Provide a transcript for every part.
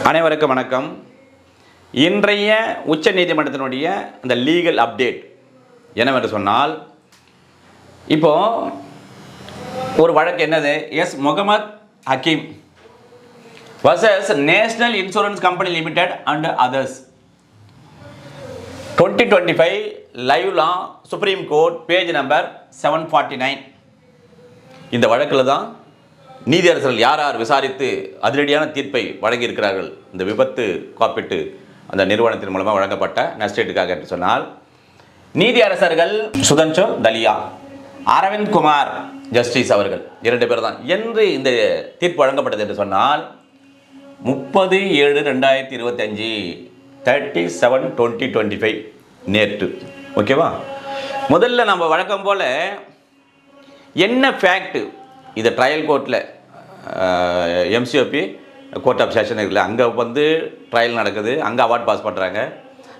அனைவருக்கும் வணக்கம். இன்றைய உச்ச நீதிமன்றத்தினுடைய அந்த லீகல் அப்டேட் என்னவென்று சொன்னால், இப்போ ஒரு வழக்கு என்னது, S Mohammed Hakeem versus national insurance company limited and others 2025 live law supreme court page number 749. இந்த வழக்கில் தான் நீதியரசர்கள் யார் யார் விசாரித்து அதிரடியான தீர்ப்பை வழங்கியிருக்கிறார்கள். இந்த விபத்து காப்பீட்டு அந்த நிறுவனத்தின் மூலமாக வழங்கப்பட்ட நஷ்டீட்டுக்காக என்று சொன்னால், நீதியரசர்கள் சுதன்ஷோ தலியா, அரவிந்த் குமார் ஜஸ்டிஸ் அவர்கள் 2 பேர் தான் என்று இந்த தீர்ப்பு வழங்கப்பட்டது என்று சொன்னால் 30/7/2025 37/2025 நேற்று. ஓகேவா? முதல்ல நம்ம வழக்கம் போல் என்ன ஃபேக்ட், இது ட்ரையல் கோர்ட்டில் எம்சிஓபி கோர்ட் ஆஃப் செஷன் இருக்குல்ல, அங்கே வந்து ட்ரையல் நடக்குது, அங்கே அவார்ட் பாஸ் பண்ணுறாங்க.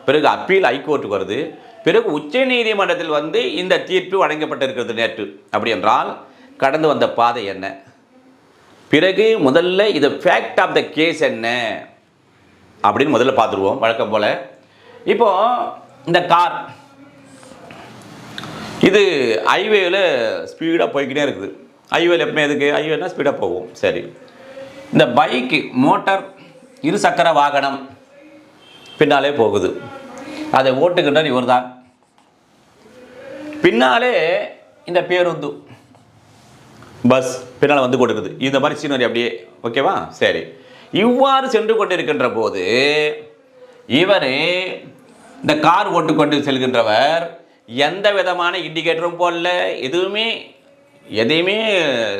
பிறகு அப்பீல் ஹைகோர்ட்டுக்கு வருது, பிறகு உச்ச நீதிமன்றத்தில் வந்து இந்த தீர்ப்பு வழங்கப்பட்டிருக்கிறது நேற்று. அப்படி என்றால் கடந்து வந்த பாதை என்ன, பிறகு முதல்ல இது ஃபேக்ட் ஆஃப் த கேஸ் என்ன அப்படின்னு முதல்ல பார்த்துருவோம் வழக்கம் போல். இப்போது இந்த கார் இது ஹைவேயில் ஸ்பீடாக போய்கிட்டே இருக்குது. ஹைவேல எப்பவுமே எதுக்கு, ஹைவேனா ஸ்பீடாக போகும். சரி, இந்த பைக்கு மோட்டார் இருசக்கர வாகனம் பின்னாலே போகுது, அதை ஓட்டுகின்றார் இவர் தான். பின்னாலே இந்த பேருந்து பஸ் பின்னால் வந்து கொடுக்குது. இந்த மாதிரி சீனரி அப்படியே. ஓகேவா? சரி, இவ்வாறு சென்று கொண்டிருக்கின்ற போது இவர் இந்த கார் ஓட்டுக்கொண்டு செல்கின்றவர் எந்த விதமான இண்டிகேட்டரும் போடல, எதையுமே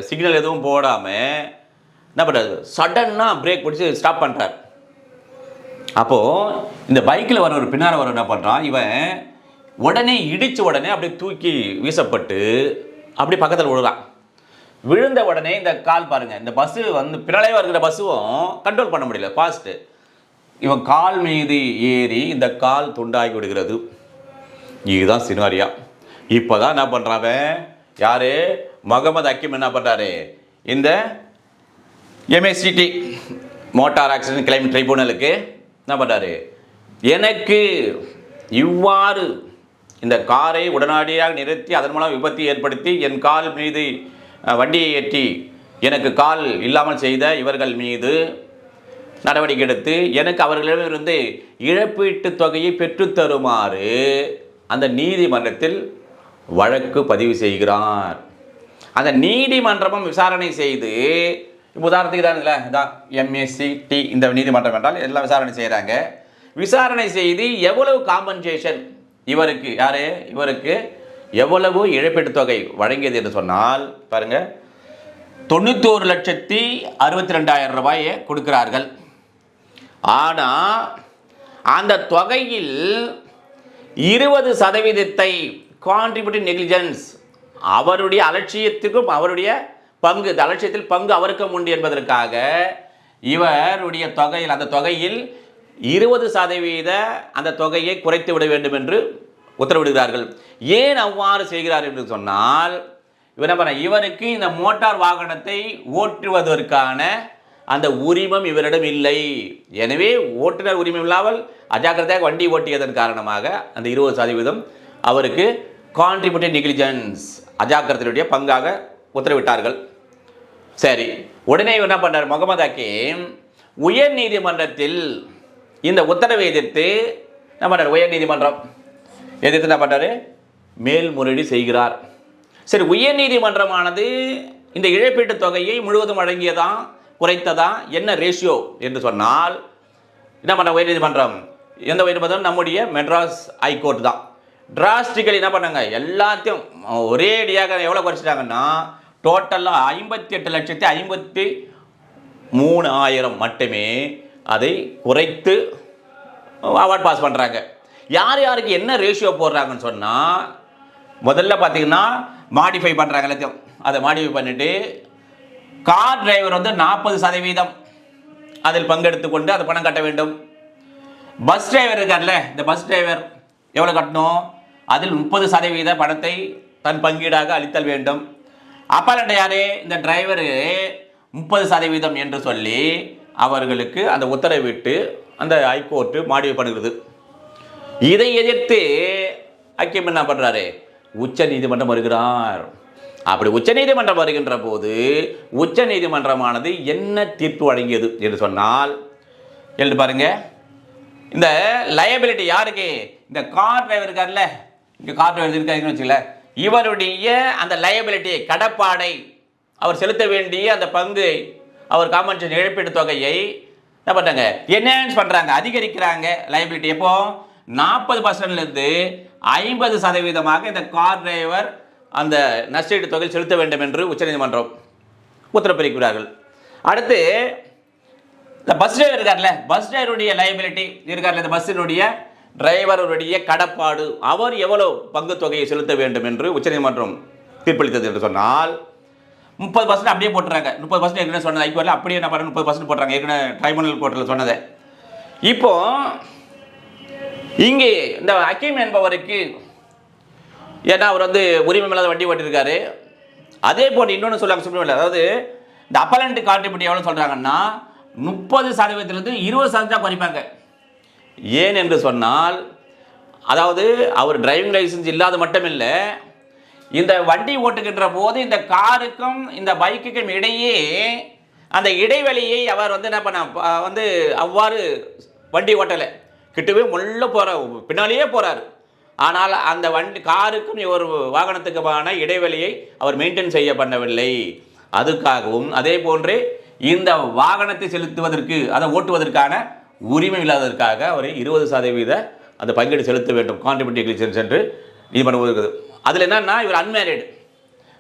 சிக்னல் எதுவும் போடாமல் என்ன பண்ணுறாரு, சடனாக பிரேக் பிடிச்சி ஸ்டாப் பண்ணுறார். அப்போது இந்த பைக்கில் வர ஒரு பின்னால் வர என்ன பண்ணுறான், இவன் உடனே இடித்த உடனே அப்படியே தூக்கி வீசப்பட்டு அப்படி பக்கத்தில் விழுறான். விழுந்த உடனே இந்த கால் பாருங்கள், இந்த பஸ்ஸு வந்து பின்னாலே வருகிற பஸ்ஸும் கண்ட்ரோல் பண்ண முடியல, ஃபாஸ்ட்டு. இவன் கால் மீது ஏறி இந்த கால் துண்டாகி விடுகிறது. இதுதான் சினாரியா. இப்போ தான் என்ன பண்ணுறாங்க, யார், முகமது ஹக்கீம் என்ன பண்ணுறாரு, இந்த MACT மோட்டார் ஆக்சிடென்ட் கிளைம் ட்ரிபியூனலுக்கு என்ன பண்ணுறாரு, எனக்கு இவ்வாறு இந்த காரை உடனடியாக நிறுத்தி அதன் மூலம் விபத்தை ஏற்படுத்தி என் கால் மீது வண்டியை ஏற்றி எனக்கு கால் இல்லாமல் செய்த இவர்கள் மீது நடவடிக்கை எடுத்து எனக்கு அவர்களிடமிருந்து இழப்பீட்டு தொகையை பெற்றுத்தருமாறு அந்த நீதிமன்றத்தில் வழக்கு பதிவு செய்கிறார். அந்த நீதிமன்றமும் விசாரணை செய்து, உதாரணத்துக்கு தான் இல்லை, இதான் MACT இந்த நீதிமன்றம் என்றால் எல்லாம் விசாரணை செய்கிறாங்க. விசாரணை செய்து எவ்வளவு காம்பன்சேஷன் இவருக்கு, யார், இவருக்கு எவ்வளவு இழப்பீட்டு தொகை வழங்கியது என்று சொன்னால் பாருங்கள், 91,62,200 ரூபாயை கொடுக்கிறார்கள். ஆனால் அந்த தொகையில் 20% கான்ட்ரிபியூட்டிவ் நெக்லிஜென்ஸ், அவருடைய அலட்சியத்துக்கும் அவருடைய பங்கு, இந்த அலட்சியத்தில் பங்கு அவருக்கும் உண்டு என்பதற்காக இவருடைய தொகையில், அந்த தொகையில் 20% அந்த தொகையை குறைத்து விட வேண்டும் என்று உத்தரவிடுகிறார்கள். ஏன் அவ்வாறு செய்கிறார் என்று சொன்னால், இவருக்கு இந்த மோட்டார் வாகனத்தை ஓட்டுவதற்கான அந்த உரிமம் இவரிடம் இல்லை. எனவே ஓட்டுநர் உரிமம் இல்லாமல் அஜாக்கிரதையாக வண்டி ஓட்டியதன் காரணமாக அந்த 20% அவருக்கு கான்ட்ரிபியூட்டிவ் நெக்லிஜென்ஸ், அஜாக்கிரதையுடைய பங்காக உத்தரவிட்டார்கள். சரி, உடனே என்ன பண்ணார் முகமது ஹக்கீம், உயர் நீதிமன்றத்தில் இந்த உத்தரவை எதிர்த்து என்ன பண்ணார், உயர் நீதிமன்றம் எதிர்த்து என்ன பண்ணார், மேல்முறையீடு செய்கிறார். சரி, உயர் நீதிமன்றமானது இந்த இழப்பீட்டு தொகையை முழுவதும் வழங்கியதா குறைத்ததா, என்ன ரேஷியோ என்று சொன்னால் என்ன பண்ண உயர் நீதிமன்றம், எந்த உயர் நீதிமன்றம், நம்முடைய மெட்ராஸ் ஹைகோர்ட் தான். டிராஸ்டிக்கலி என்ன பண்ணாங்க, எல்லாத்தையும் ஒரே அடியாக எவ்வளோ குறைச்சிட்டாங்கன்னா, டோட்டலாக 58,53,000 மட்டுமே அதை குறைத்து அவார்ட் பாஸ் பண்ணுறாங்க. யார் யாருக்கு என்ன ரேஷியோ போடுறாங்கன்னு சொன்னால், முதல்ல பார்த்தீங்கன்னா மாடிஃபை பண்ணுறாங்க எல்லாத்தையும். அதை மாடிஃபை பண்ணிவிட்டு கார் டிரைவர் வந்து 40% அதில் பங்கெடுத்து கொண்டு அது பணம் கட்ட வேண்டும். பஸ் டிரைவர் இருக்கார்ல, இந்த பஸ் டிரைவர் எவ்வளோ கட்டணும், அதில் 30% பணத்தை தன் பங்கீடாக அளித்தல் வேண்டும். அப்பலண்ட யாரு, இந்த டிரைவரு 30% என்று சொல்லி அவர்களுக்கு அந்த உத்தரவிட்டு அந்த ஹைகோர்ட்டு மாடிஃபை பண்ணுகிறது. இதை எதிர்த்து ஹக்கீம் என்ன பண்ணுறாரு, உச்ச நீதிமன்றம் வருகிறார். அப்படி உச்ச நீதிமன்றம் வருகின்ற போது உச்ச நீதிமன்றமானது என்ன தீர்ப்பு வழங்கியது என்று சொன்னால், எழுதி பாருங்க, இந்த லயபிலிட்டி யாருக்கு, இந்த கார் டிரைவர் இருக்கார்ல, இங்கே கார் டிரைவர் இருக்காருன்னு வச்சுக்கல, இவருடைய அந்த லயபிலிட்டியை, கடப்பாடை, அவர் செலுத்த வேண்டிய அந்த பங்கு, அவர் காம்பன்சேஷன் இழப்பீட்டு தொகையை என்ன பண்ணுறாங்க, என்ஹான்ஸ் பண்ணுறாங்க, அதிகரிக்கிறாங்க. லயபிலிட்டி எப்போ 40%லேருந்து 50% இந்த கார் டிரைவர் அந்த நஷ்டஈடு தொகை செலுத்த வேண்டும் என்று உச்சநீதிமன்றம் உத்தரவு பிறப்பிக்கிறார்கள். அடுத்து இந்த பஸ் டிரைவர் இருக்கார்ல, பஸ் டிரைவருடைய லைபிலிட்டி இருக்கார்ல, இந்த பஸ்ஸினுடைய டிரைவருடைய கடப்பாடு, அவர் எவ்வளவு பங்கு தொகையை செலுத்த வேண்டும் என்று உச்சநீதிமன்றம் தீர்ப்பளித்தது என்று சொன்னால் 30% அப்படியே போட்டுறாங்க. 30% ஏற்கனவே சொன்னது ஐகோர்ட்டில் அப்படியே என்ன பண்ணுறாங்க, 30% போட்டுறாங்க, ஏற்கனவே ட்ரைபுனல் கோர்ட்டில் சொன்னதை. இப்போ இங்கே இந்த ஹக்கீம் என்பவருக்கு, ஏன்னா அவர் வந்து உரிமை இல்லாத வண்டி ஓட்டியிருக்காரு, அதே போன்று இன்னொன்று சொல்லுவாங்க சுப்ரீம், அதாவது இந்த அப்பலண்ட் கான்ட்ரிபியூட் எவ்வளோ சொல்கிறாங்கன்னா 30%லிருந்து 20% குறைப்பாங்க. ஏன் என்று சொன்னால், அதாவது அவர் டிரைவிங் லைசன்ஸ் இல்லாத மட்டும் இல்லை, இந்த வண்டி ஓட்டுகின்ற போது இந்த காருக்கும் இந்த பைக்குக்கும் இடையே அந்த இடைவெளியை அவர் வந்து என்ன பண்ண வந்து அவ்வாறு வண்டி ஓட்டலை, கிட்டவே முள்ள போகிற பின்னாலேயே போகிறார். ஆனால் அந்த வண்டி காருக்கும் ஒரு வாகனத்துக்குமான இடைவெளியை அவர் மெயின்டைன் செய்ய பண்ணவில்லை. அதுக்காகவும் அதே போன்று இந்த வாகனத்தை செலுத்துவதற்கு, அதை ஓட்டுவதற்கான உரிமை இல்லாததற்காக அவர் 20% அந்த பங்கீடு செலுத்த வேண்டும், கான்ட்ரிபியூட்டிவ் நெக்லிஜென்ஸ் என்று நீதிமன்றம் இருக்குது. அதில் என்னன்னா, இவர்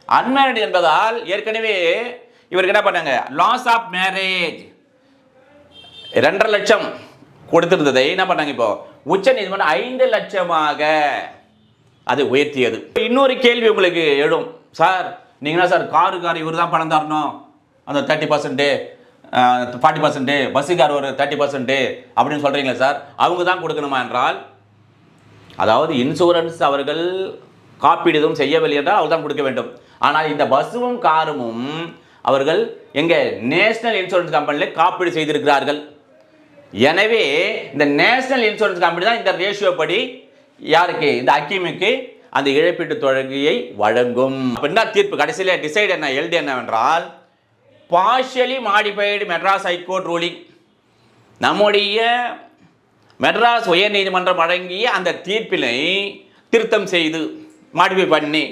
அன்மேரிடு என்பதால் ஏற்கனவே இவருக்கு என்ன பண்ணாங்க, லாஸ் ஆஃப் மேரேஜ் 2.5 லட்சம் கொடுத்திருந்ததை என்ன பண்ணாங்க, இப்போ உச்ச நீதிமன்றம் 5 லட்சமாக அது உயர்த்தியது. இன்னொரு கேள்வி உங்களுக்கு எழும், சார் நீங்க என்ன சார் காரு இவர் தான் பணம் தரணும், அந்த 30% 40%, பஸ்ஸுக்கார் ஒரு 30% அப்படின்னு சொல்றீங்களா சார், அவங்க தான் கொடுக்கணுமா என்றால், அதாவது இன்சூரன்ஸ் அவர்கள் காப்பீடு எதுவும் செய்யவில்லை என்றால் அவர் தான் கொடுக்க வேண்டும். ஆனால் இந்த பஸ்ஸும் காரும் அவர்கள் எங்க நேஷனல் இன்சூரன்ஸ் கம்பெனியில் காப்பீடு செய்திருக்கிறார்கள். எனவே இந்த நேஷனல் இன்சூரன்ஸ் கம்பெனி தான் இந்த ரேஷியோ படி யாருக்கு, இந்த ஹக்கீமுக்கு அந்த இழப்பீட்டு தொகையை வழங்கும். அப்படின்னா தீர்ப்பு கடைசியில் டிசைட் என்ன எழுதி என்னவென்றால், partially modified Madras high court ruling, நம்முடைய மெட்ராஸ் உயர் நீதிமன்றம் வழங்கிய அந்த தீர்ப்பினை திருத்தம் செய்து மாடிஃபை பண்ணி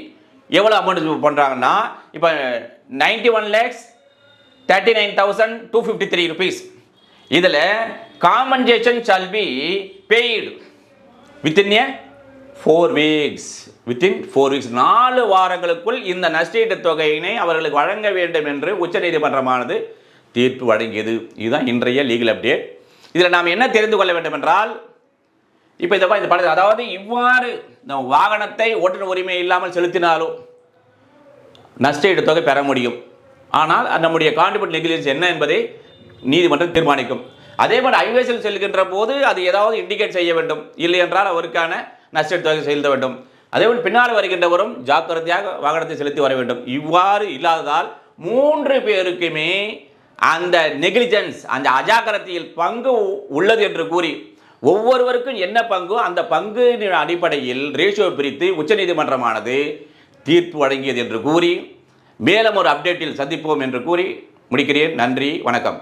எவ்வளோ அமௌண்ட் பண்ணுறாங்கன்னா, இப்போ 91,39,253 rupees. இதில் compensation shall be paid within 4 weeks. Within 4 weeks, 4 வாரங்களுக்குள் இந்த நஷ்டஈட்டு தொகையினை அவர்களுக்கு வழங்க வேண்டும் என்று உச்சநீதிமன்றமானது தீர்ப்பு வழங்கியது. இதுதான் இன்றைய லீகல் அப்டேட். இதில் நாம் என்ன தெரிந்து கொள்ள வேண்டும் என்றால், இப்போ இந்த படத்தில், அதாவது இவ்வாறு இந்த வாகனத்தை ஓட்டுநர் உரிமை இல்லாமல் செலுத்தினாலும் நஷ்டஈடு தொகை பெற முடியும். ஆனால் நம்முடைய கான்ட்ரிபியூட்டிவ் நெக்லிஜென்ஸ் என்ன என்பதை நீதிமன்றம் தீர்மானிக்கும். அதே போல் ஹைவேஸில் செல்கின்ற போது அது ஏதாவது இண்டிகேட் செய்ய வேண்டும், இல்லை என்றால் அவருக்கான நஷ்டஈடு தொகை செலுத்த வேண்டும். அதேபோல் பின்னால் வருகின்றவரும் ஜாக்கிரதையாக வாகனத்தை செலுத்தி வர வேண்டும். இவ்வாறு இல்லாததால் 3 பேருக்குமே அந்த நெக்லிஜென்ஸ், அந்த அஜாக்கிரதையில் பங்கு உள்ளது என்று கூறி ஒவ்வொருவருக்கும் என்ன பங்கோ அந்த பங்கின் அடிப்படையில் ரேஷியோ பிரித்து உச்சநீதிமன்றமானது தீர்ப்பு வழங்கியது என்று கூறி, மேலும் ஒரு அப்டேட்டில் சந்திப்போம் என்று கூறி முடிக்கிறேன். நன்றி, வணக்கம்.